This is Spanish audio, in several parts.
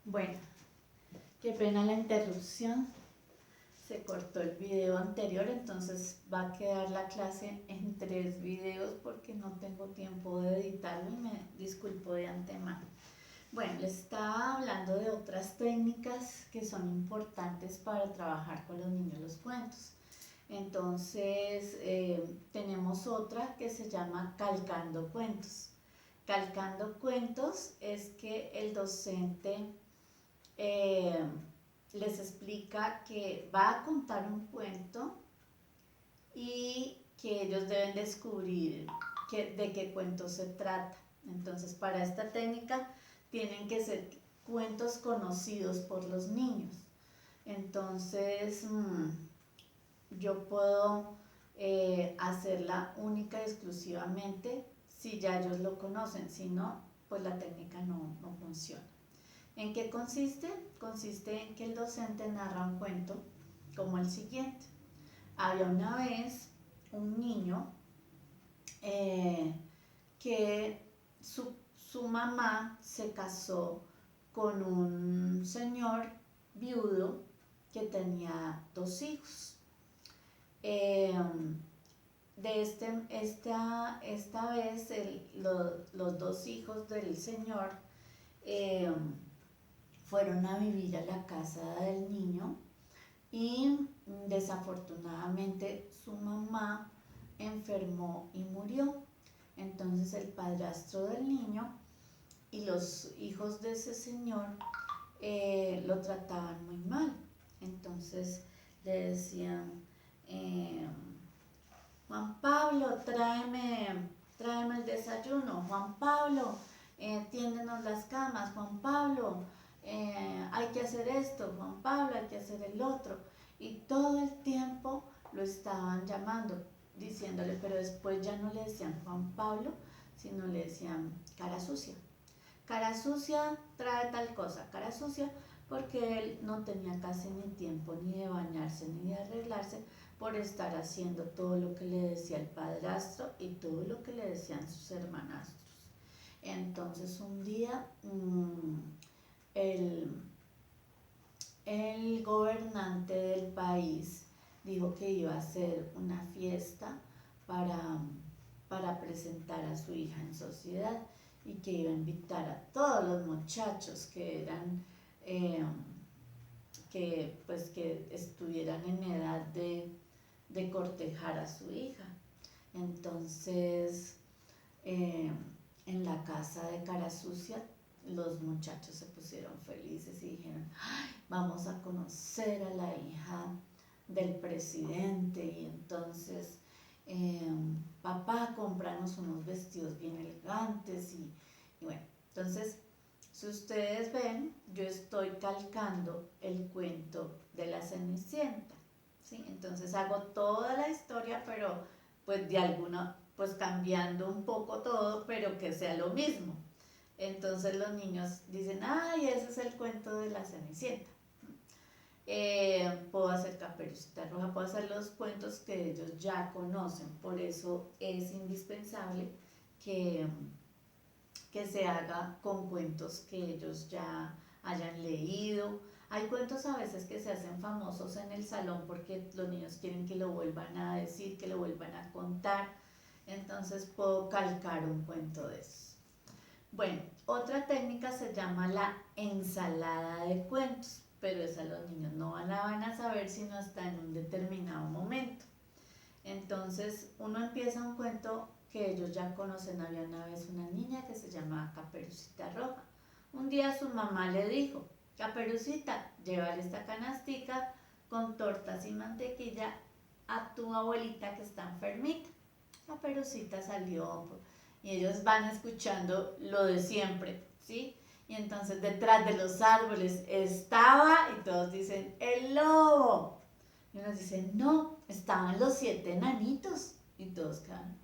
Bueno, qué pena la interrupción. Se cortó el video anterior, entonces va a quedar la clase en 3 videos porque no tengo tiempo de editarlo y me disculpo de antemano. Bueno, les estaba hablando de otras técnicas que son importantes para trabajar con los niños los cuentos. Entonces, tenemos otra que se llama calcando cuentos. Calcando cuentos es que el docente eh, les explica que va a contar un cuento y que ellos deben descubrir de qué cuento se trata. Entonces, para esta técnica tienen que ser cuentos conocidos por los niños. Entonces, yo puedo hacerla única y exclusivamente si ya ellos lo conocen, si no, pues la técnica no funciona. ¿En qué consiste? Consiste en que el docente narra un cuento como el siguiente. Había una vez un niño que su mamá se casó con un señor viudo que tenía 2 hijos. Esta vez los 2 hijos del señor eh, fueron a vivir a la casa del niño y desafortunadamente su mamá enfermó y murió. Entonces el padrastro del niño y los hijos de ese señor lo trataban muy mal. Entonces le decían, eh, Juan Pablo, tráeme el desayuno. Juan Pablo, tiéndenos las camas. Juan Pablo, hay que hacer esto. Juan Pablo, hay que hacer el otro. Y todo el tiempo lo estaban llamando, diciéndole, pero después ya no le decían Juan Pablo, sino le decían cara sucia. Cara sucia, trae tal cosa. Cara sucia, porque él no tenía casi ni tiempo ni de bañarse ni de arreglarse por estar haciendo todo lo que le decía el padrastro y todo lo que le decían sus hermanastros. Entonces un día el, el gobernante del país dijo que iba a hacer una fiesta para presentar a su hija en sociedad y que iba a invitar a todos los muchachos que eran que estuvieran en edad de cortejar a su hija. Entonces, en la casa de Cara Sucia, los muchachos se pusieron felices y dijeron, ay, vamos a conocer a la hija del presidente. Y entonces, papá, cómpranos unos vestidos bien elegantes. Y bueno, entonces, si ustedes ven, yo estoy calcando el cuento de la Cenicienta, ¿sí? Entonces hago toda la historia, pero pues de alguna, pues cambiando un poco todo, pero que sea lo mismo. Entonces los niños dicen, ay, ese es el cuento de la Cenicienta. Puedo hacer Caperucita Roja, puedo hacer los cuentos que ellos ya conocen, por eso es indispensable que se haga con cuentos que ellos ya hayan leído. Hay cuentos a veces que se hacen famosos en el salón porque los niños quieren que lo vuelvan a decir, que lo vuelvan a contar. Entonces puedo calcar un cuento de esos. Bueno, otra técnica se llama la ensalada de cuentos, pero esa los niños no van a saber sino hasta en un determinado momento. Entonces uno empieza un cuento que ellos ya conocen. Había una vez una niña que se llamaba Caperucita Roja. Un día su mamá le dijo, Caperucita, llevar esta canastica con tortas y mantequilla a tu abuelita que está enfermita. Caperucita salió y ellos van escuchando lo de siempre, ¿sí? Y entonces detrás de los árboles estaba, y todos dicen, el lobo. Y unos dicen, no, estaban los 7 enanitos. Y todos quedan,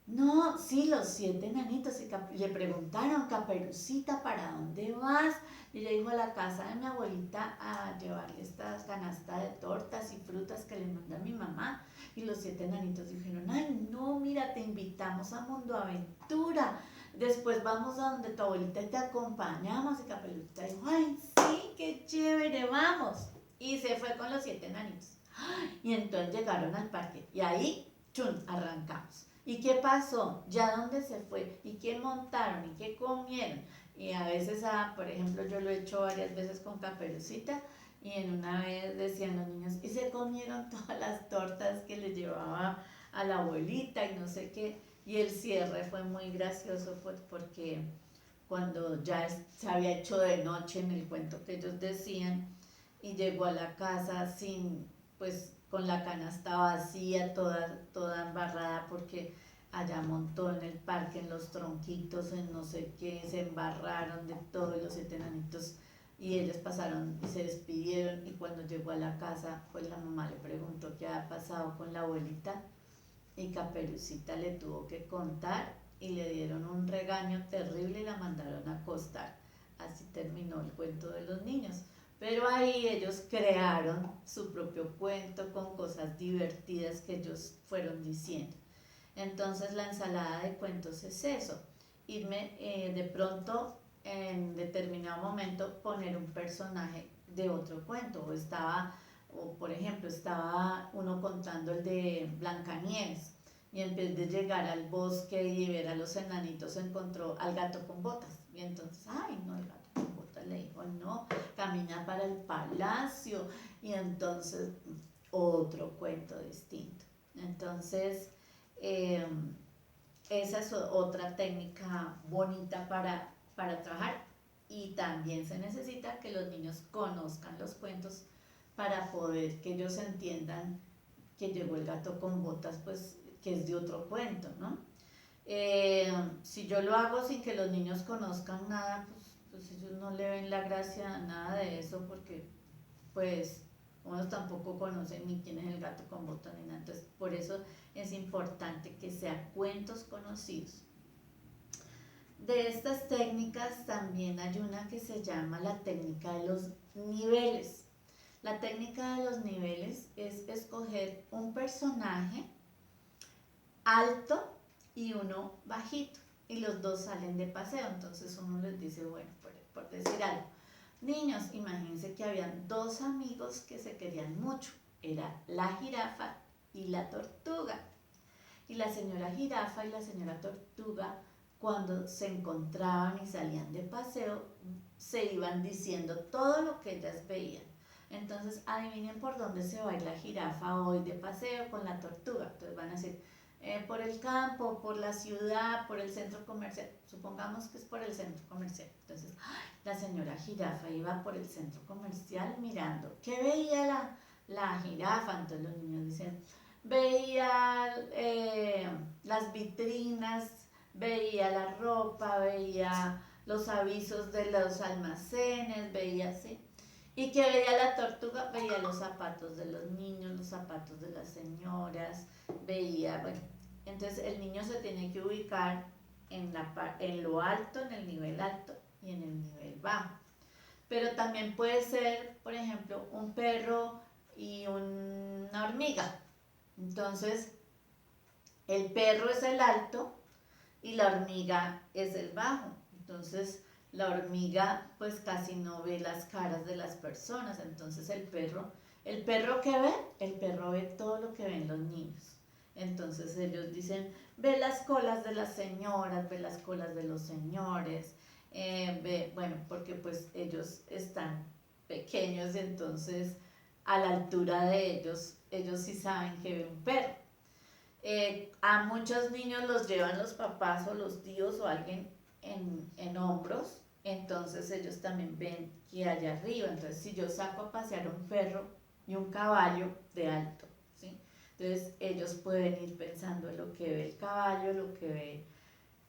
no, sí, los 7 enanitos. Y le preguntaron, Caperucita, ¿para dónde vas? Y ella dijo, a la casa de mi abuelita a llevarle esta canasta de tortas y frutas que le manda mi mamá. Y los 7 enanitos dijeron, ay, no, mira, te invitamos a Mundo Aventura. después vamos a donde tu abuelita y te acompañamos. Y Caperucita dijo, ay, sí, qué chévere, vamos. Y se fue con los 7 enanitos. Y entonces llegaron al parque y ahí, chun, arrancamos. ¿Y qué pasó? ¿Ya dónde se fue? ¿Y qué montaron? ¿Y qué comieron? Y a veces, por ejemplo, yo lo he hecho varias veces con Caperucita y en una vez decían los niños, y se comieron todas las tortas que le llevaba a la abuelita y no sé qué. Y el cierre fue muy gracioso porque cuando ya se había hecho de noche en el cuento que ellos decían y llegó a la casa sin, pues con la canasta vacía, toda embarrada porque allá montó en el parque, en los tronquitos, en no sé qué, se embarraron de todos los 7 enanitos y ellos pasaron y se despidieron y cuando llegó a la casa pues la mamá le preguntó qué había pasado con la abuelita y Caperucita le tuvo que contar y le dieron un regaño terrible y la mandaron a acostar. Así terminó el cuento de los niños. Pero ahí ellos crearon su propio cuento con cosas divertidas que ellos fueron diciendo. Entonces la ensalada de cuentos es eso, irme de pronto en determinado momento poner un personaje de otro cuento, o por ejemplo, estaba uno contando el de Blancanieves y en vez de llegar al bosque y ver a los enanitos encontró al gato con botas y entonces, ay no, el gato con botas le dijo, no, camina para el palacio y entonces otro cuento distinto. Entonces, eh, esa es otra técnica bonita para trabajar y también se necesita que los niños conozcan los cuentos para poder que ellos entiendan que llegó el gato con botas, pues que es de otro cuento, ¿no? Si yo lo hago sin que los niños conozcan nada, pues ellos no le ven la gracia a nada de eso porque pues unos tampoco conocen ni quién es el gato con botas ni nada, entonces por eso es importante que sean cuentos conocidos. De estas técnicas también hay una que se llama la técnica de los niveles. La técnica de los niveles es escoger un personaje alto y uno bajito y los dos salen de paseo, entonces uno les dice, bueno, por decir algo, niños, imagínense que habían 2 amigos que se querían mucho, era la jirafa y la tortuga. Y la señora jirafa y la señora tortuga, cuando se encontraban y salían de paseo, se iban diciendo todo lo que ellas veían. Entonces, adivinen por dónde se va a ir la jirafa hoy de paseo con la tortuga. Entonces van a decir, por el campo, por la ciudad, por el centro comercial. Supongamos que es por el centro comercial. Entonces, la señora jirafa iba por el centro comercial mirando. ¿Qué veía la jirafa? Entonces los niños dicen, veía las vitrinas, veía la ropa, veía los avisos de los almacenes, veía así. ¿Y qué veía la tortuga? Veía los zapatos de los niños, los zapatos de las señoras, veía, bueno, entonces el niño se tiene que ubicar en lo alto, en el nivel alto y en el nivel bajo. Pero también puede ser, por ejemplo, un perro y una hormiga. Entonces, el perro es el alto y la hormiga es el bajo. Entonces, la hormiga pues casi no ve las caras de las personas. Entonces, ¿el perro qué ve? El perro ve todo lo que ven los niños. Entonces, ellos dicen, ve las colas de las señoras, ve las colas de los señores. Bueno, porque pues ellos están pequeños, entonces a la altura de ellos sí saben que ve un perro. A muchos niños los llevan los papás o los tíos o alguien en hombros, entonces ellos también ven que allá arriba, entonces si yo saco a pasear un perro y un caballo de alto, ¿sí? Entonces ellos pueden ir pensando en lo que ve el caballo, lo que ve,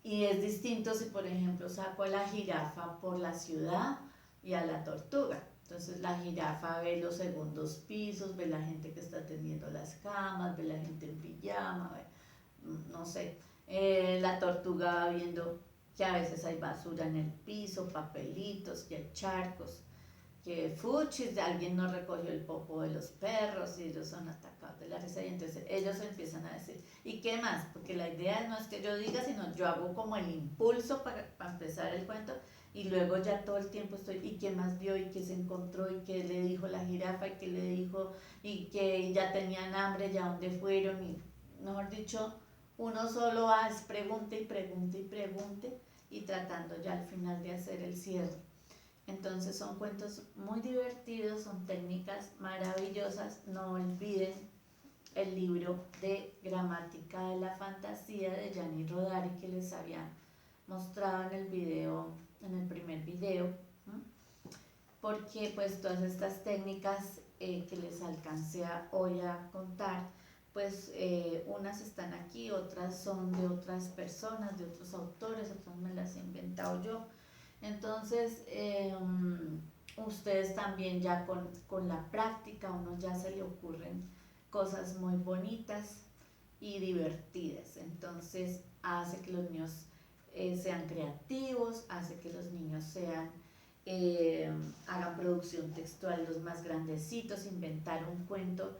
y es distinto si por ejemplo saco a la jirafa por la ciudad y a la tortuga. Entonces la jirafa ve los segundos pisos, ve la gente que está tendiendo las camas, ve la gente en pijama, ve, no sé. La tortuga va viendo que a veces hay basura en el piso, papelitos, que hay charcos, que fuchis, alguien no recogió el popo de los perros y ellos son atacados. de la risa y entonces ellos empiezan a decir, ¿y qué más? Porque la idea no es que yo diga, sino yo hago como el impulso para empezar el cuento y luego ya todo el tiempo estoy, ¿y qué más vio? ¿Y qué se encontró? ¿Y qué le dijo la jirafa? ¿Y qué le dijo? ¿Y que ya tenían hambre? ¿Ya dónde fueron? Y mejor dicho, uno solo hace pregunte y pregunte y pregunte y tratando ya al final de hacer el cierre. Entonces son cuentos muy divertidos, son técnicas maravillosas. No olviden el libro de Gramática de la Fantasía de Gianni Rodari que les había mostrado en el video, en el primer video, ¿m? Porque pues todas estas técnicas que les alcancé hoy a contar, pues unas están aquí, otras son de otras personas, de otros autores, otras me las he inventado yo. Entonces, ustedes también ya con la práctica, a uno ya se le ocurren cosas muy bonitas y divertidas. Entonces, hace que los niños sean creativos, hace que los niños sean, hagan producción textual los más grandecitos, inventar un cuento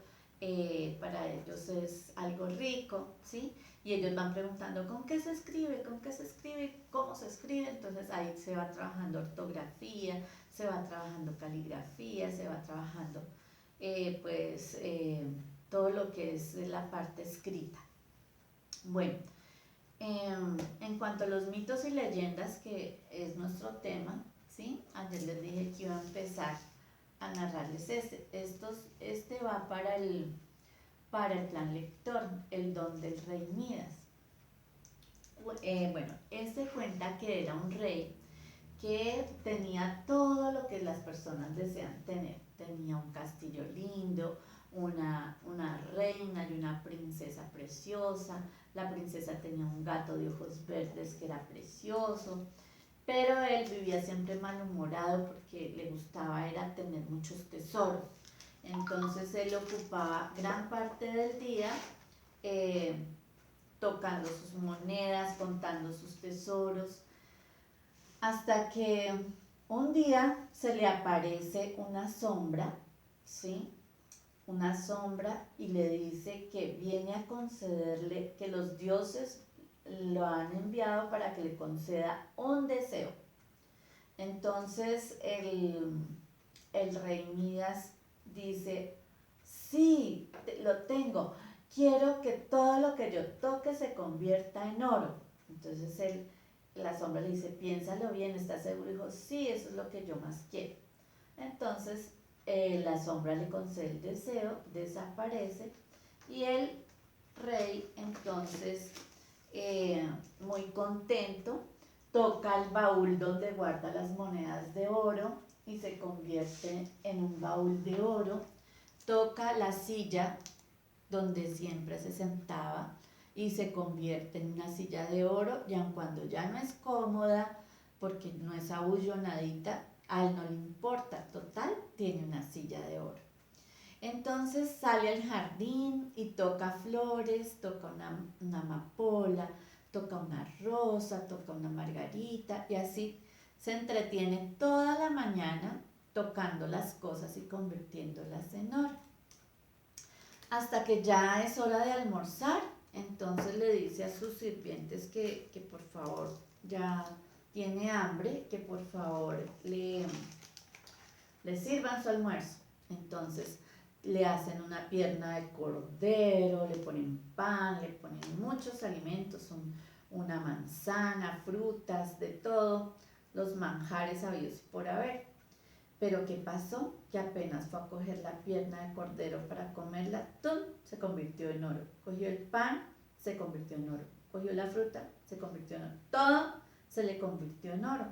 para ellos es algo rico, ¿sí? Y ellos van preguntando ¿con qué se escribe? ¿Con qué se escribe? ¿Cómo se escribe? Entonces ahí se va trabajando ortografía, se va trabajando caligrafía, se va trabajando todo lo que es la parte escrita. Bueno, en cuanto a los mitos y leyendas, que es nuestro tema, ¿sí? Ayer les dije que iba a empezar a narrarles este va para el plan lector, el don del rey Midas. Bueno, este cuenta que era un rey que tenía todo lo que las personas desean tener. Tenía un castillo lindo, una reina y una princesa preciosa. La princesa tenía un gato de ojos verdes que era precioso, pero él vivía siempre malhumorado porque le gustaba era tener muchos tesoros. Entonces él ocupaba gran parte del día tocando sus monedas, contando sus tesoros, hasta que un día se le aparece una sombra, ¿sí? Una sombra y le dice que viene a concederle, que los dioses lo han enviado para que le conceda un deseo. Entonces el rey Midas dice, sí, lo tengo, quiero que todo lo que yo toque se convierta en oro. Entonces la sombra le dice, piénsalo bien, ¿estás seguro? Y dijo, sí, eso es lo que yo más quiero. Entonces la sombra le concede el deseo, desaparece y el rey entonces muy contento toca el baúl donde guarda las monedas de oro y se convierte en un baúl de oro, toca la silla donde siempre se sentaba y se convierte en una silla de oro, y aun cuando ya no es cómoda porque no es abullonadita, a él no le importa, total, tiene una silla de oro. Entonces sale al jardín y toca flores, toca una amapola, toca una rosa, toca una margarita y así se entretiene toda la mañana tocando las cosas y convirtiéndolas en oro. Hasta que ya es hora de almorzar, entonces le dice a sus sirvientes que por favor ya tiene hambre, que por favor le sirvan su almuerzo. Entonces le hacen una pierna de cordero, le ponen pan, le ponen muchos alimentos, una manzana, frutas, de todo, los manjares habidos por haber. Pero ¿qué pasó? Que apenas fue a coger la pierna de cordero para comerla, ¡tum!, se convirtió en oro. Cogió el pan, se convirtió en oro. Cogió la fruta, se convirtió en oro. Todo se le convirtió en oro.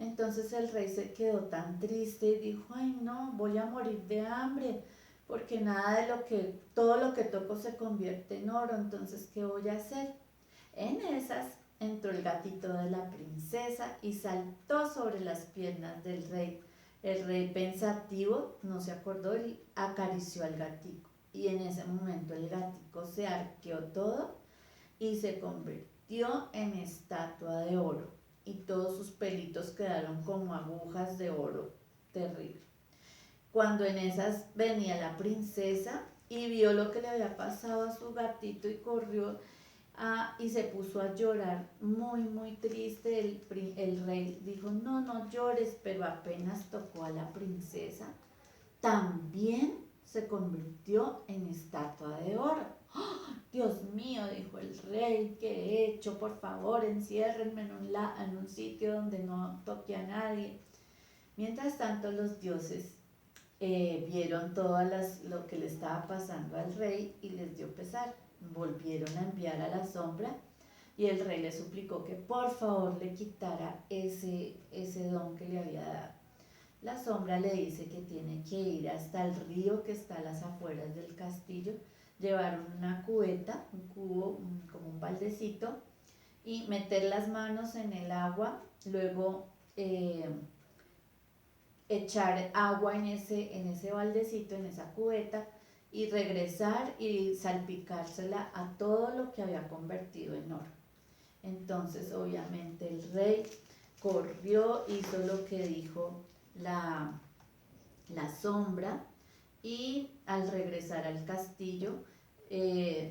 Entonces el rey se quedó tan triste y dijo, ay no, voy a morir de hambre, porque todo lo que toco se convierte en oro, entonces ¿qué voy a hacer? En esas entró el gatito de la princesa y saltó sobre las piernas del rey. El rey pensativo no se acordó y acarició al gatico. Y en ese momento el gatico se arqueó todo y se convirtió en estatua de oro. Y todos sus pelitos quedaron como agujas de oro, terrible. Cuando en esas venía la princesa y vio lo que le había pasado a su gatito y corrió y se puso a llorar muy, muy triste. El rey dijo, no, no llores, pero apenas tocó a la princesa, también se convirtió en estatua de oro. ¡Oh, Dios mío! Dijo el rey, ¿qué he hecho? Por favor, enciérrenme en un sitio donde no toque a nadie. Mientras tanto, los dioses vieron lo que le estaba pasando al rey y les dio pesar. Volvieron a enviar a la sombra y el rey le suplicó que por favor le quitara ese don que le había dado. La sombra le dice que tiene que ir hasta el río que está a las afueras del castillo, llevar una cubeta, un cubo, como un baldecito, y meter las manos en el agua, luego echar agua en ese baldecito, en esa cubeta, y regresar y salpicársela a todo lo que había convertido en oro. Entonces, obviamente, el rey corrió, hizo lo que dijo la sombra, y al regresar al castillo,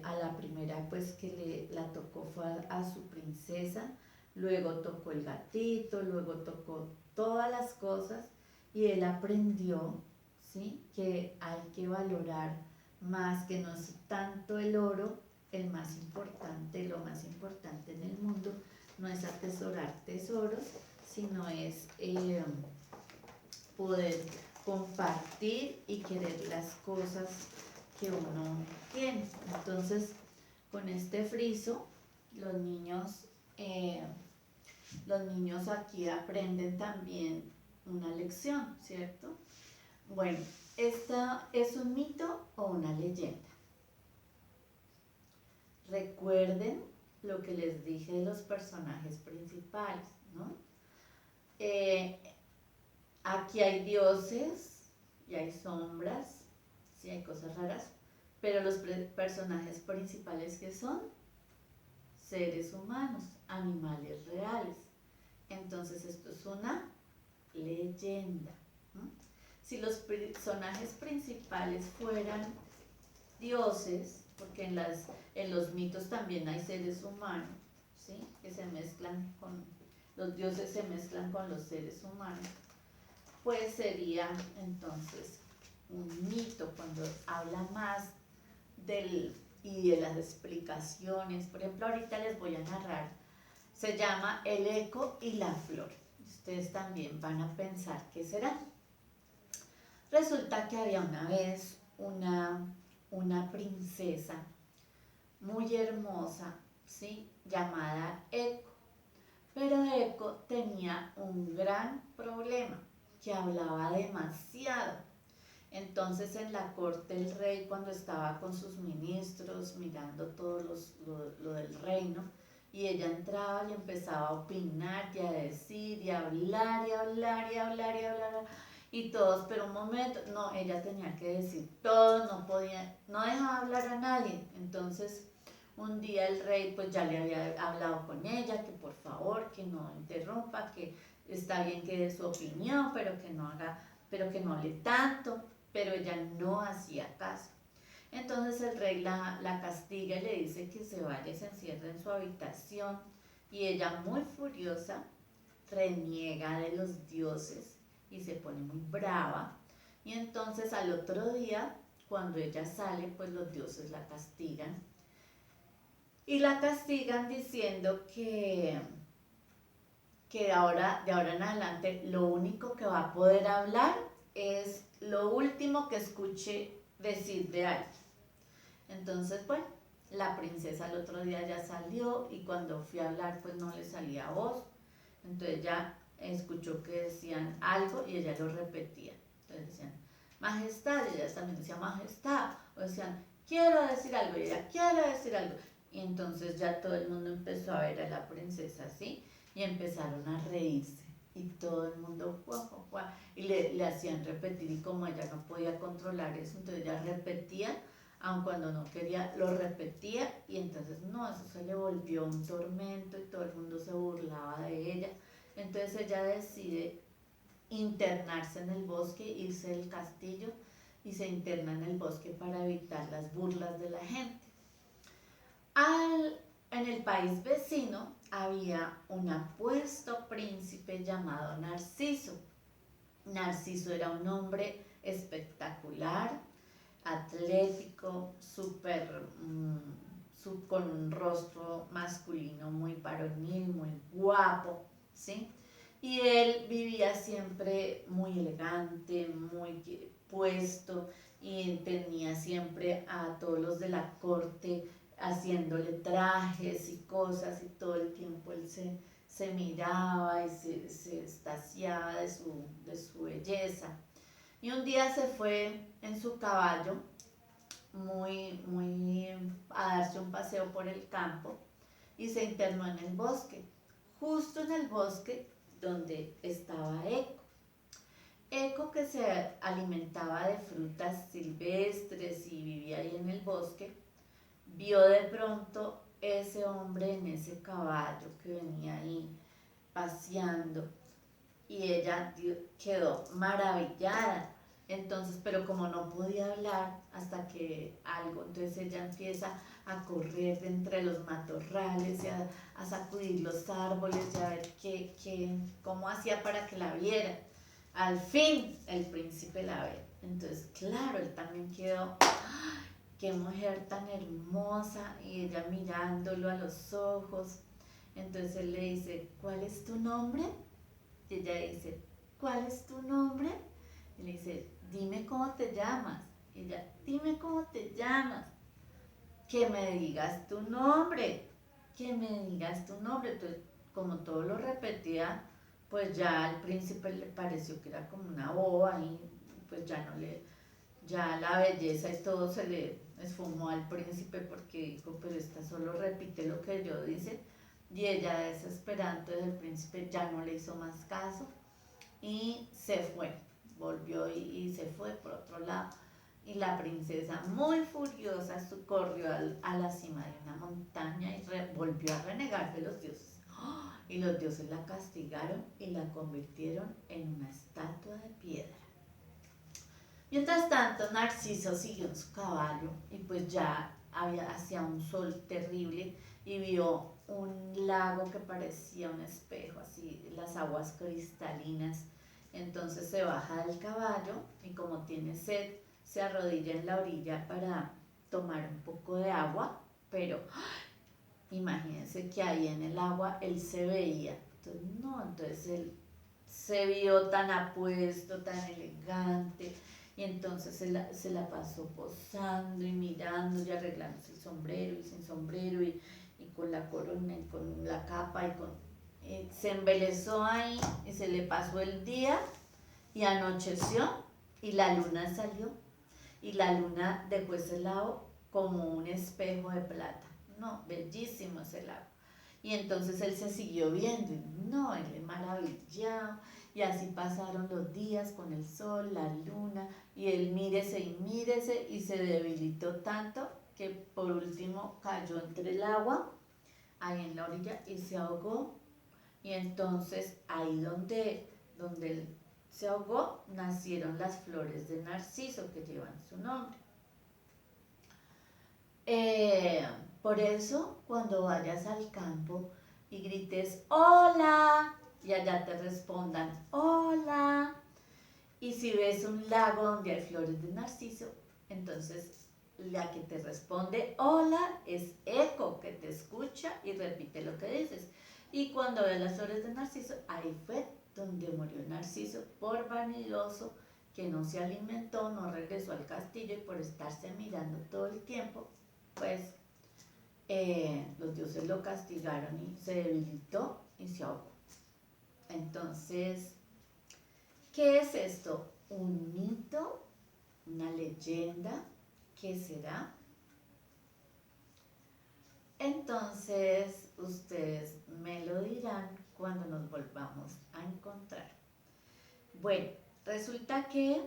a la primera pues que la tocó fue a su princesa, luego tocó el gatito, luego tocó todas las cosas, y él aprendió, ¿sí?, que hay que valorar más, que no es tanto el oro el más importante, lo más importante en el mundo, no es atesorar tesoros, sino es poder compartir y querer las cosas que uno tiene. Entonces, con este friso, los niños, aquí aprenden también una lección, ¿cierto? Bueno, ¿esta es un mito o una leyenda? Recuerden lo que les dije de los personajes principales, ¿no? Aquí hay dioses y hay sombras, sí hay cosas raras, pero los personajes principales, que son seres humanos, animales reales. Entonces esto es una leyenda, ¿no? Si los personajes principales fueran dioses, porque en los mitos también hay seres humanos, ¿sí?, que se mezclan con, los dioses se mezclan con los seres humanos, pues sería entonces un mito cuando habla más y de las explicaciones. Por ejemplo, ahorita les voy a narrar, se llama El eco y la flor. Ustedes también van a pensar qué será. Resulta que había una vez una princesa muy hermosa, ¿sí?, llamada Eco. Pero Eco tenía un gran problema, que hablaba demasiado. Entonces, en la corte el rey, cuando estaba con sus ministros mirando todo lo del reino, y ella entraba y empezaba a opinar y a decir y a hablar y a hablar y a hablar y a hablar, y todos, pero un momento, no, ella tenía que decir todo, no podía, no dejaba hablar a nadie. Entonces, un día el rey pues ya le había hablado con ella, que por favor, que no interrumpa, que está bien que dé su opinión, pero que no hable tanto, pero ella no hacía caso. Entonces el rey la castiga y le dice que se vaya y se encierre en su habitación, y ella, muy furiosa, reniega de los dioses y se pone muy brava, y entonces al otro día, cuando ella sale, pues los dioses la castigan, y la castigan diciendo que de ahora en adelante lo único que va a poder hablar es lo último que escuche decir de alguien. Entonces, bueno, la princesa el otro día ya salió, y cuando fui a hablar pues no le salía voz. Entonces ya escuchó que decían algo y ella lo repetía. Entonces decían, majestad, y ella también decía majestad, o decían, quiero decir algo, y ella, quiero decir algo. Y entonces ya todo el mundo empezó a ver a la princesa así, y empezaron a reírse, y todo el mundo guau, guau, guau, y le hacían repetir, y como ella no podía controlar eso, entonces ella repetía, aun cuando no quería, lo repetía, y entonces no, eso se le volvió un tormento y todo el mundo se burlaba de ella. Entonces ella decide internarse en el bosque, irse del castillo, y se interna en el bosque para evitar las burlas de la gente. En el país vecino había un apuesto príncipe llamado Narciso. Narciso era un hombre espectacular, atlético, con un rostro masculino muy varonil, muy guapo, ¿sí? Y él vivía siempre muy elegante, muy puesto, y tenía siempre a todos los de la corte haciéndole trajes y cosas, y todo el tiempo él se miraba y se extasiaba de su belleza. Y un día se fue en su caballo muy a darse un paseo por el campo y se internó en el bosque, justo en el bosque donde estaba Eco. Eco, que se alimentaba de frutas silvestres y vivía ahí en el bosque, vio de pronto ese hombre en ese caballo que venía ahí paseando, y ella quedó maravillada. Entonces, pero como no podía hablar hasta que algo, entonces ella empieza a correr de entre los matorrales y a sacudir los árboles y a ver cómo hacía para que la viera. Al fin el príncipe la ve. Entonces, claro, él también quedó, ¡ah! Qué mujer tan hermosa, y ella mirándolo a los ojos. Entonces él le dice, ¿cuál es tu nombre? Y ella dice, ¿cuál es tu nombre? Y le dice, dime cómo te llamas. Y ella, dime cómo te llamas. Que me digas tu nombre. Que me digas tu nombre. Entonces, como todo lo repetía, pues ya al príncipe le pareció que era como una boba, y pues ya la belleza y todo se le esfumó al príncipe, porque dijo, pero esta solo repite lo que yo dice. Y ella, desesperante del príncipe, ya no le hizo más caso y se fue, volvió y se fue por otro lado. Y la princesa, muy furiosa, corrió a la cima de una montaña y volvió a renegar de los dioses. ¡Oh! Y los dioses la castigaron y la convirtieron en una estatua de piedra. Mientras tanto, Narciso siguió en su caballo y pues ya hacía un sol terrible, y vio un lago que parecía un espejo, así, las aguas cristalinas. Entonces se baja del caballo y, como tiene sed, se arrodilla en la orilla para tomar un poco de agua, pero imagínense que ahí en el agua él se veía. Entonces, no, entonces él se vio tan apuesto, tan elegante, y entonces se la pasó posando y mirando y arreglándose el sombrero y sin sombrero, y con la corona y con la capa, se embelezó ahí, y se le pasó el día y anocheció y la luna salió, y la luna dejó ese lago como un espejo de plata. No, bellísimo ese lago. Y entonces él se siguió viendo, y no, él es maravillado. Y así pasaron los días con el sol, la luna, y él mírese, y se debilitó tanto que por último cayó entre el agua, ahí en la orilla, y se ahogó. Y entonces ahí donde él se ahogó, nacieron las flores de narciso que llevan su nombre. Por eso, cuando vayas al campo y grites hola, y allá te respondan hola, y si ves un lago donde hay flores de narciso, entonces la que te responde hola es Eco, que te escucha y repite lo que dices. Y cuando ves las flores de narciso, ahí fue donde murió Narciso, por vanidoso, que no se alimentó, no regresó al castillo, y por estarse mirando todo el tiempo, pues los dioses lo castigaron y se debilitó y se ahogó. Entonces, ¿qué es esto? ¿Un mito? ¿Una leyenda? ¿Qué será? Entonces, ustedes me lo dirán cuando nos volvamos a encontrar. Bueno, resulta que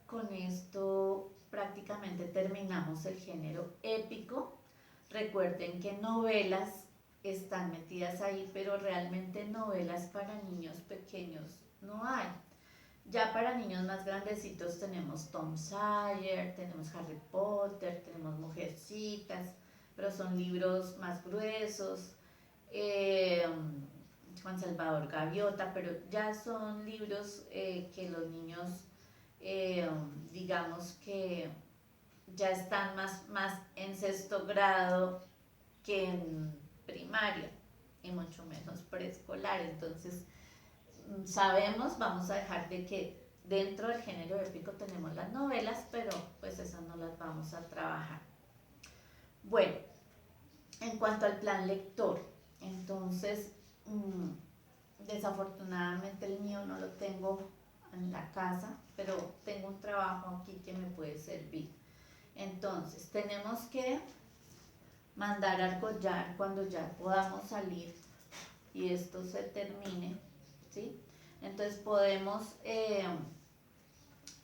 con esto prácticamente terminamos el género épico. Recuerden que novelas están metidas ahí, pero realmente novelas para niños pequeños no hay. Ya para niños más grandecitos tenemos Tom Sawyer, tenemos Harry Potter, tenemos Mujercitas, pero son libros más gruesos. eh, Juan Salvador Gaviota, pero ya son libros que los niños, eh, digamos que ya están más en sexto grado que en primaria y mucho menos preescolar. Entonces, sabemos, vamos a dejar de que dentro del género épico tenemos las novelas, pero pues esas no las vamos a trabajar. Bueno, en cuanto al plan lector, entonces, desafortunadamente el mío no lo tengo en la casa, pero tengo un trabajo aquí que me puede servir. Entonces, tenemos que mandar a argollar cuando ya podamos salir y esto se termine, ¿sí? Entonces podemos,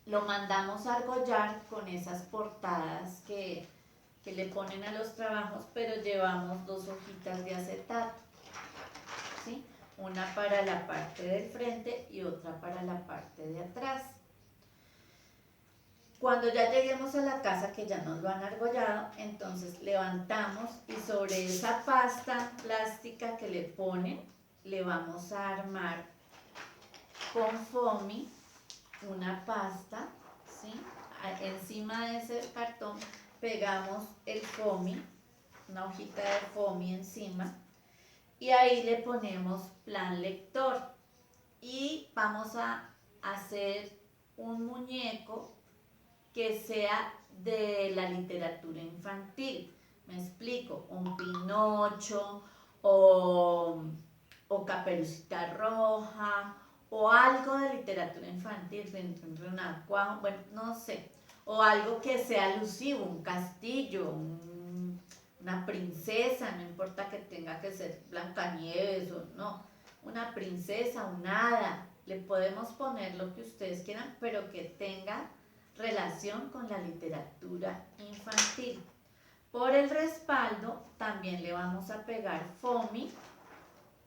lo mandamos a argollar con esas portadas que le ponen a los trabajos, pero llevamos 2 hojitas de acetato, ¿sí? Una para la parte del frente y otra para la parte de atrás. Cuando ya lleguemos a la casa que ya nos lo han argollado, entonces levantamos y sobre esa pasta plástica que le ponen, le vamos a armar con foamy una pasta, ¿sí? Encima de ese cartón pegamos el foamy, una hojita de foamy encima, y ahí le ponemos plan lector. Y vamos a hacer un muñeco que sea de la literatura infantil. Me explico, un Pinocho o Caperucita Roja o algo de literatura infantil, Renacuajo, bueno, no sé, o algo que sea alusivo, un castillo, una princesa, no importa que tenga que ser Blancanieves o no, una princesa, un hada, le podemos poner lo que ustedes quieran, pero que tenga relación con la literatura infantil. Por el respaldo también le vamos a pegar foamy,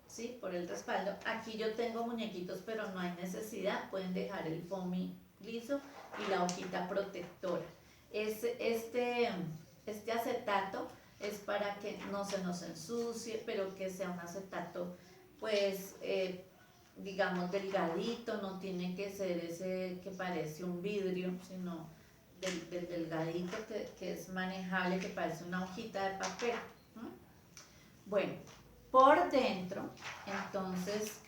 ¿sí? Por el respaldo. Aquí yo tengo muñequitos, pero no hay necesidad, pueden dejar el foamy liso y la hojita protectora. Este acetato es para que no se nos ensucie, pero que sea un acetato, pues, digamos, delgadito, no tiene que ser ese que parece un vidrio, sino del delgadito que es manejable, que parece una hojita de papel. Bueno, por dentro, entonces,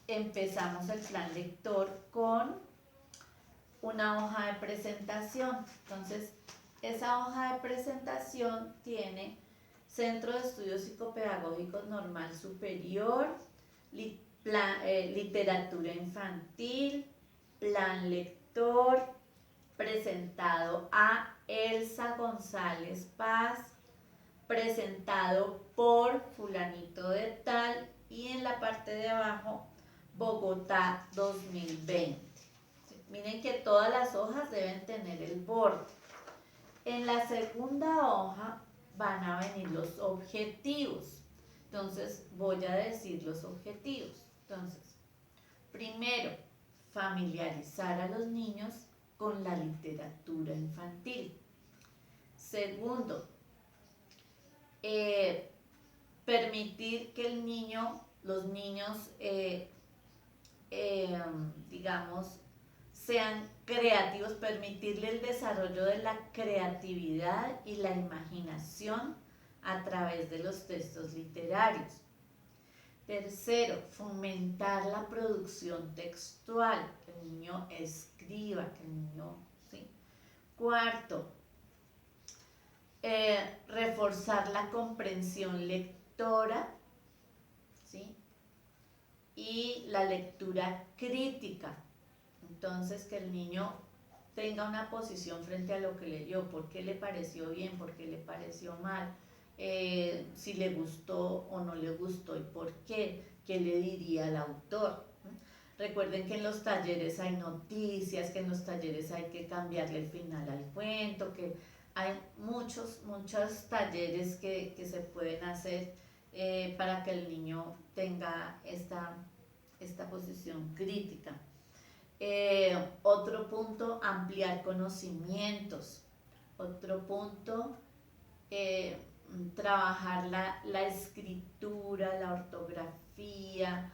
empezamos el plan lector con una hoja de presentación. Entonces, esa hoja de presentación tiene Centro de Estudios Psicopedagógicos Normal Superior, literatura infantil, plan lector, presentado a Elsa González Paz, presentado por fulanito de tal, y en la parte de abajo, Bogotá 2020. Miren que todas las hojas deben tener el borde. En la segunda hoja van a venir los objetivos. Entonces voy a decir los objetivos. Entonces, primero, familiarizar a los niños con la literatura infantil. Segundo, permitir que los niños, digamos, sean creativos, permitirle el desarrollo de la creatividad y la imaginación a través de los textos literarios. Tercero, fomentar la producción textual, que el niño escriba, que el niño, ¿sí? Cuarto, reforzar la comprensión lectora, ¿sí? Y la lectura crítica. Entonces, que el niño tenga una posición frente a lo que leyó, por qué le pareció bien, por qué le pareció mal, si le gustó o no le gustó y por qué le diría al autor. Recuerden que en los talleres hay noticias, que en los talleres hay que cambiarle el final al cuento, que hay muchos talleres que se pueden hacer para que el niño tenga esta posición crítica. Otro punto, ampliar conocimientos. Otro punto, eh, trabajar la escritura, la ortografía,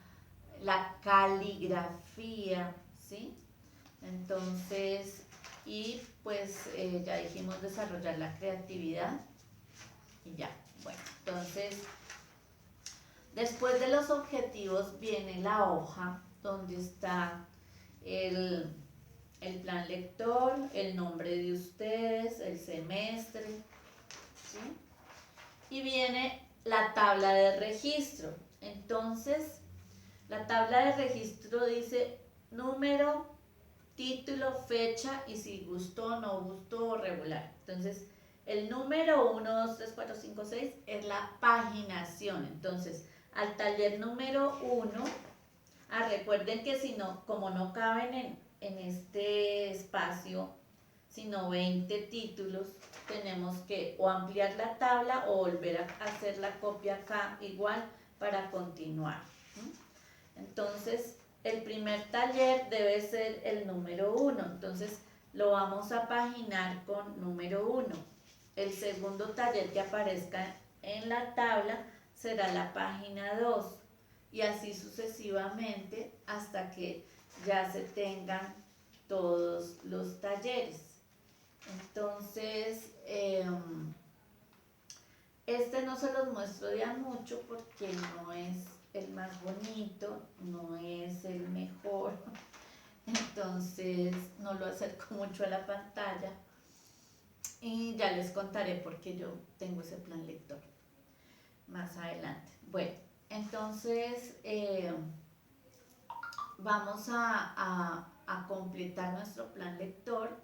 la caligrafía, ¿sí? Entonces, y pues ya dijimos desarrollar la creatividad y ya. Bueno, entonces, después de los objetivos viene la hoja donde está el, el plan lector, el nombre de ustedes, el semestre, ¿sí? Y viene la tabla de registro. Entonces, la tabla de registro dice número, título, fecha y si gustó, no gustó, regular. Entonces, el número 1, 2, 3, 4, 5, 6 es la paginación. Entonces, al taller número 1, recuerden que si no, como no caben en este espacio, sino 20 títulos, tenemos que o ampliar la tabla o volver a hacer la copia acá igual para continuar. Entonces, el primer taller debe ser el número 1, entonces lo vamos a paginar con número 1. El segundo taller que aparezca en la tabla será la página 2 y así sucesivamente hasta que ya se tengan todos los talleres. Entonces, este no se los muestro de a mucho porque no es el más bonito, no es el mejor, entonces no lo acerco mucho a la pantalla y ya les contaré por qué yo tengo ese plan lector más adelante. Bueno, entonces vamos a completar nuestro plan lector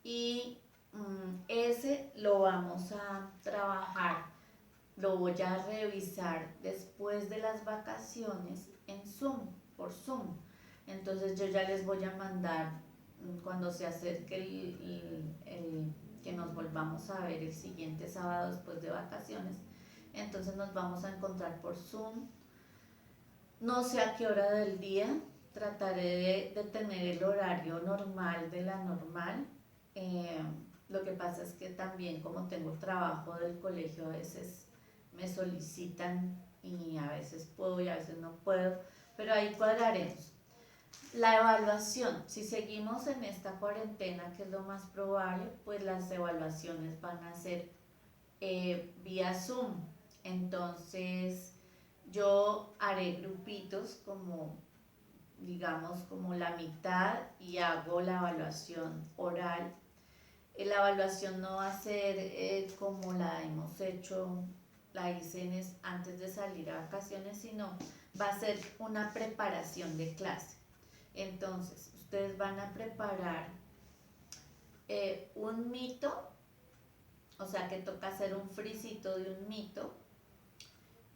y ese lo vamos a trabajar, lo voy a revisar después de las vacaciones en Zoom, por Zoom. Entonces yo ya les voy a mandar cuando se acerque el que nos volvamos a ver el siguiente sábado después de vacaciones. Entonces nos vamos a encontrar por Zoom. No sé a qué hora del día, trataré de tener el horario normal de la normal. Lo que pasa es que también como tengo trabajo del colegio, a veces me solicitan y a veces puedo y a veces no puedo, pero ahí cuadraremos. La evaluación, si seguimos en esta cuarentena, que es lo más probable, pues las evaluaciones van a ser vía Zoom. Entonces yo haré grupitos como, digamos, como la mitad y hago la evaluación oral. La evaluación no va a ser como la hemos hecho, la hice antes de salir a vacaciones, sino va a ser una preparación de clase. Entonces, ustedes van a preparar un mito, o sea que toca hacer un frisito de un mito,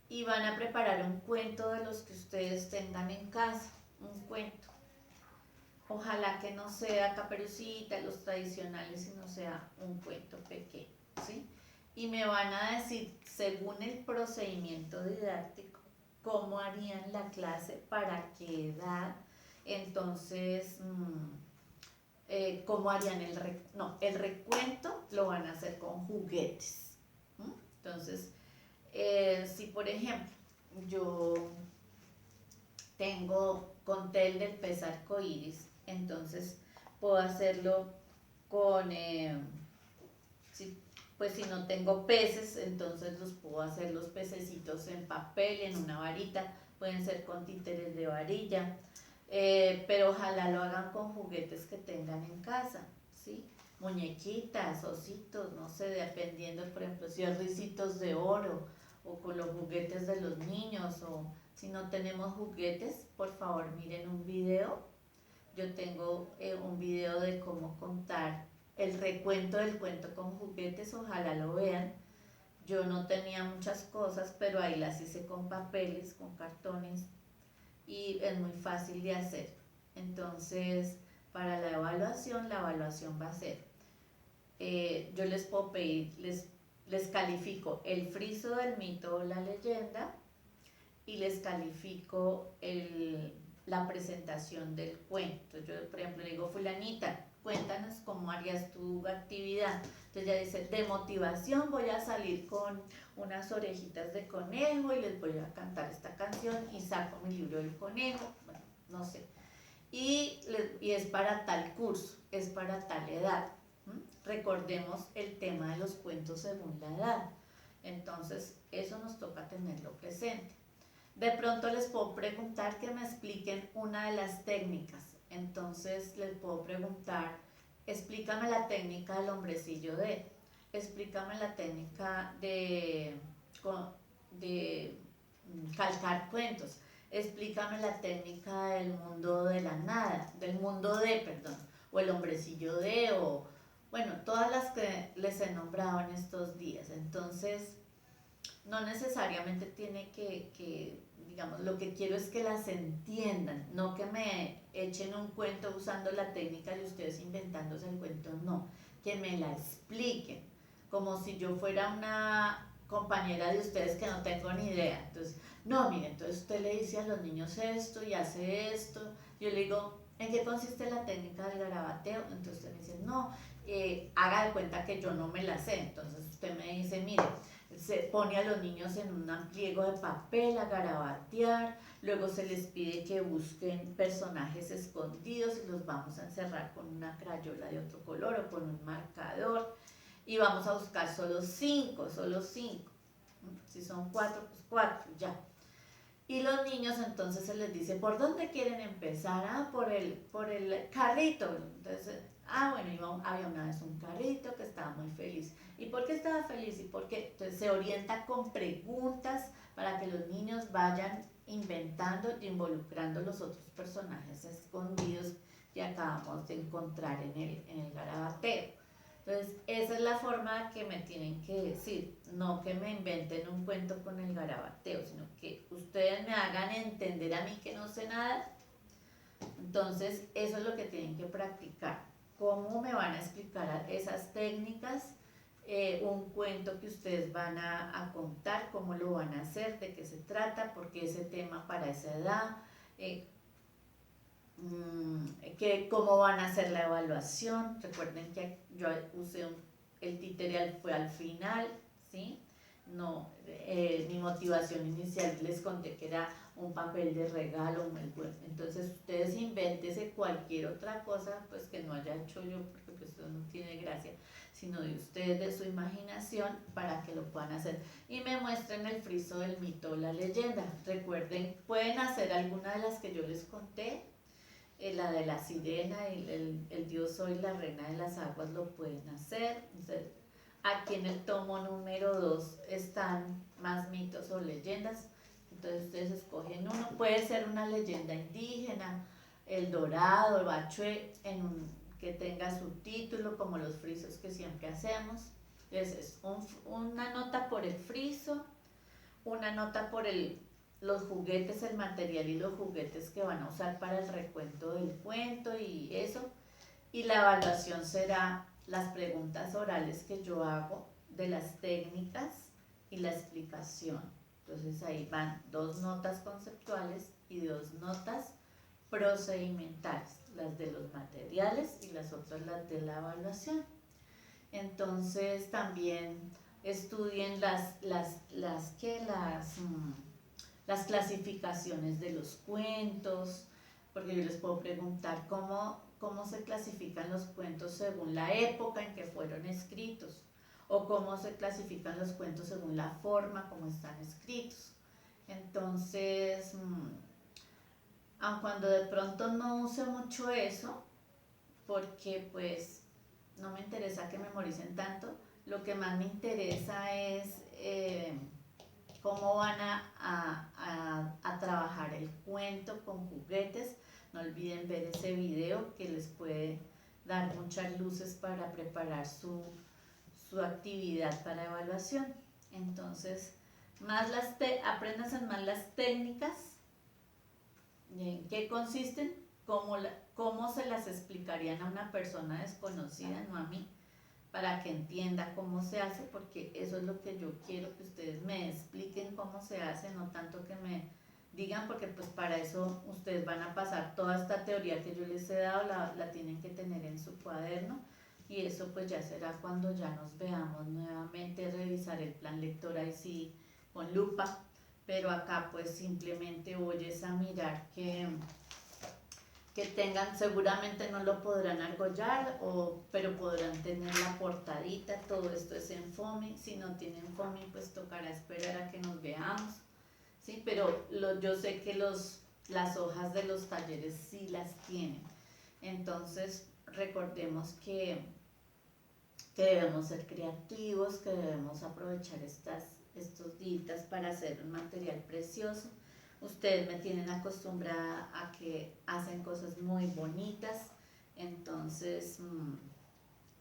y van a preparar un cuento de los que ustedes tengan en casa, un cuento. Ojalá que no sea Caperucita, los tradicionales, sino sea un cuento pequeño, ¿sí? Y me van a decir, según el procedimiento didáctico, cómo harían la clase, para qué edad, entonces, cómo harían el recuento lo van a hacer con juguetes. Entonces, si por ejemplo yo conté el del pez arcoíris, entonces puedo hacerlo con, pues si no tengo peces, entonces los puedo hacer los pececitos en papel, en una varita, pueden ser con títeres de varilla, pero ojalá lo hagan con juguetes que tengan en casa, ¿sí? Muñequitas, ositos, no sé, dependiendo, por ejemplo, si hay ricitos de oro, o con los juguetes de los niños, o si no tenemos juguetes, por favor miren un video. Yo tengo un video de cómo contar el recuento del cuento con juguetes, ojalá lo vean. Yo no tenía muchas cosas, pero ahí las hice con papeles, con cartones, y es muy fácil de hacer. Entonces, para la evaluación va a ser, yo les puedo pedir, les califico el friso del mito o la leyenda, y les califico la presentación del cuento. Yo, por ejemplo, le digo, fulanita, cuéntanos cómo harías tu actividad. Entonces ella dice, de motivación voy a salir con unas orejitas de conejo y les voy a cantar esta canción y saco mi libro del conejo, bueno, no sé. Y es para tal curso, es para tal edad. Recordemos el tema de los cuentos según la edad. Entonces, eso nos toca tenerlo presente. De pronto les puedo preguntar que me expliquen una de las técnicas. Entonces les puedo preguntar, explícame la técnica del hombrecillo de, explícame la técnica de calcar cuentos, explícame la técnica del mundo de la nada, del mundo de, perdón, o el hombrecillo de, o bueno, todas las que les he nombrado en estos días. Entonces, no necesariamente tiene digamos, lo que quiero es que las entiendan, no que me echen un cuento usando la técnica de ustedes inventándose el cuento, no, que me la expliquen, como si yo fuera una compañera de ustedes que no tengo ni idea. Entonces, no, mire, entonces usted le dice a los niños esto y hace esto, yo le digo, ¿en qué consiste la técnica del garabateo? Entonces usted me dice, no, haga de cuenta que yo no me la sé, entonces usted me dice, mire, se pone a los niños en un pliego de papel a garabatear, luego se les pide que busquen personajes escondidos y los vamos a encerrar con una crayola de otro color o con un marcador y vamos a buscar solo cinco, si son cuatro, pues cuatro, ya. Y los niños entonces se les dice, ¿por dónde quieren empezar? Ah, por el carrito. Entonces, bueno, había una vez un carrito que estaba muy feliz. ¿Y por qué estaba feliz? ¿Y por qué? Entonces se orienta con preguntas para que los niños vayan inventando e involucrando los otros personajes escondidos que acabamos de encontrar en el garabateo. Entonces, esa es la forma que me tienen que decir, no que me inventen un cuento con el garabateo, sino que ustedes me hagan entender a mí que no sé nada. Entonces, eso es lo que tienen que practicar. ¿Cómo me van a explicar esas técnicas? Un cuento que ustedes van a contar, cómo lo van a hacer, de qué se trata, por qué ese tema para esa edad, cómo van a hacer la evaluación. Recuerden que yo usé el títere fue al final, ¿sí? No, mi motivación inicial les conté que era un papel de regalo, entonces ustedes invéntense cualquier otra cosa pues que no haya hecho yo, porque pues eso no tiene gracia, sino de ustedes, de su imaginación, para que lo puedan hacer y me muestren el friso del mito o la leyenda. Recuerden, pueden hacer alguna de las que yo les conté, la de la sirena, el dios soy la reina de las aguas, lo pueden hacer. Entonces, aquí en el tomo número 2 están más mitos o leyendas, entonces ustedes escogen uno, puede ser una leyenda indígena, el dorado, el bachué, que tenga su título, como los frisos que siempre hacemos. Entonces, una nota por el friso, una nota por los juguetes, el material y los juguetes que van a usar para el recuento del cuento y eso. Y la evaluación será las preguntas orales que yo hago de las técnicas y la explicación. Entonces ahí van 2 notas conceptuales y 2 notas procedimentales, las de los materiales y las otras las de la evaluación. Entonces también estudien las clasificaciones de los cuentos, porque yo les puedo preguntar cómo se clasifican los cuentos según la época en que fueron escritos, o cómo se clasifican los cuentos según la forma como están escritos. Entonces, aun cuando de pronto no use mucho eso, porque pues no me interesa que memoricen tanto, lo que más me interesa es cómo van a trabajar el cuento con juguetes. No olviden ver ese video que les puede dar muchas luces para preparar su actividad para evaluación. Entonces, apréndanse más las técnicas, en qué consisten, cómo se las explicarían a una persona desconocida, no a mí, para que entienda cómo se hace, porque eso es lo que yo quiero, que ustedes me expliquen cómo se hace, no tanto que me digan, porque pues para eso ustedes van a pasar toda esta teoría que yo les he dado, la tienen que tener en su cuaderno, y eso pues ya será cuando ya nos veamos nuevamente, revisar el plan lector ahí sí con lupa, pero acá pues simplemente voy a mirar que tengan, seguramente no lo podrán argollar, pero podrán tener la portadita, todo esto es en FOMI, si no tienen FOMI pues tocará esperar a que nos veamos, ¿sí? Pero yo sé que las hojas de los talleres sí las tienen, entonces recordemos que debemos ser creativos, que debemos aprovechar estos días para hacer un material precioso. Ustedes me tienen acostumbrada a que hacen cosas muy bonitas, entonces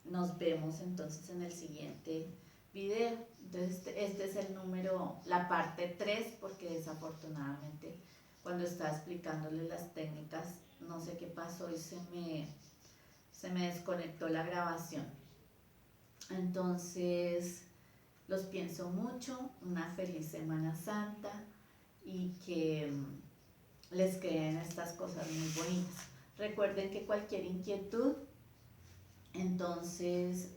nos vemos entonces en el siguiente video. Entonces este es el número, la parte 3, porque desafortunadamente cuando estaba explicándoles las técnicas, no sé qué pasó y se me desconectó la grabación. Entonces, los pienso mucho, una feliz Semana Santa y que les queden estas cosas muy bonitas. Recuerden que cualquier inquietud, entonces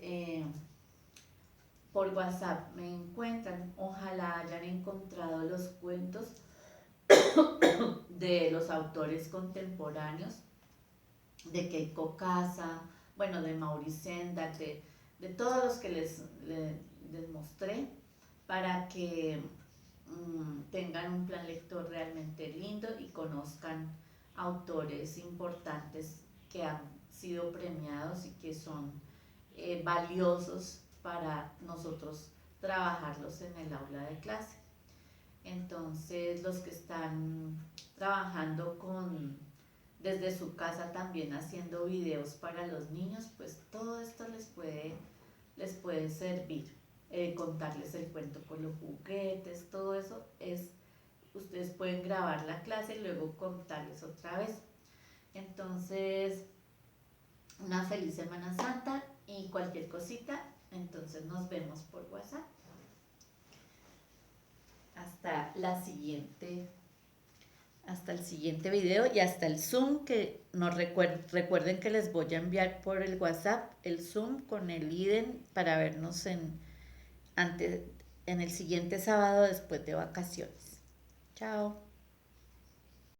por WhatsApp me encuentran. Ojalá hayan encontrado los cuentos de los autores contemporáneos, de Keiko Casa, bueno, de Maurice Sendak, de todos los que les mostré, para que tengan un plan lector realmente lindo y conozcan autores importantes que han sido premiados y que son valiosos para nosotros trabajarlos en el aula de clase. Entonces, los que están trabajando desde su casa también haciendo videos para los niños, pues todo esto les puede servir. Contarles el cuento con los juguetes, todo eso ustedes pueden grabar la clase y luego contarles otra vez. Entonces, una feliz Semana Santa y cualquier cosita, entonces nos vemos por WhatsApp. Hasta el siguiente video y hasta el Zoom, que nos recuerden que les voy a enviar por el WhatsApp el Zoom con el IDEN para vernos en el siguiente sábado después de vacaciones. Chao.